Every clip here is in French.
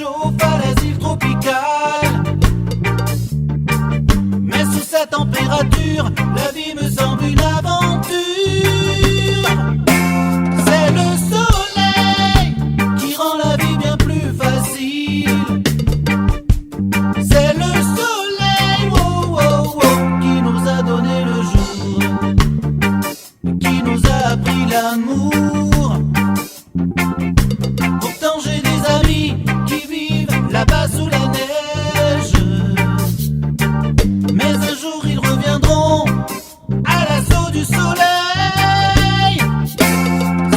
chauffe à l'asile tropical. Mais sous sa température, la vie me semble une aventure. C'est le soleil qui rend la vie bien plus facile. C'est le soleil, oh, oh, oh, qui nous a donné le jour, qui nous a appris l'amour. Pourtant j'ai des amis qui vivent là-bas sous la neige, mais un jour ils reviendront à l'assaut du soleil.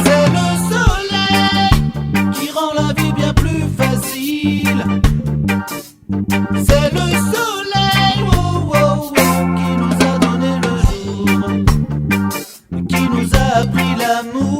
C'est le soleil qui rend la vie bien plus facile. C'est le soleil, oh, oh, oh, qui nous a donné le jour, qui nous a appris l'amour.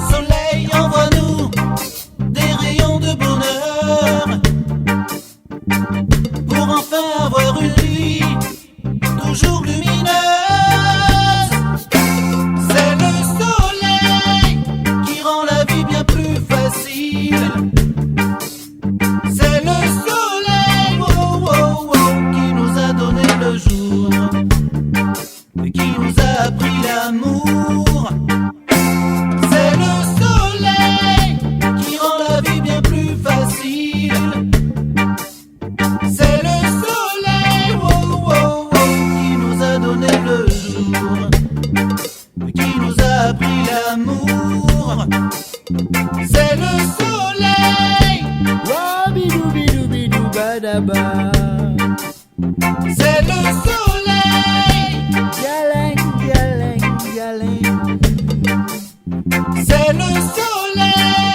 Soleil, envoie-nous des rayons de bonheur pour enfin avoir une nuit toujours lumineuse. C'est le soleil qui rend la vie bien plus facile. C'est le soleil, oh, oh, oh, qui nous a donné le jour, qui nous a appris l'amour. C'est le soleil qui rend la vie bien plus facile. C'est le soleil, oh, oh, oh, qui nous a donné le jour, qui nous a appris l'amour. C'est le soleil, Wabidou bidou bidou badaba. c'est le soleil, Yaleng, yaleng, yaleng. c'est le soleil.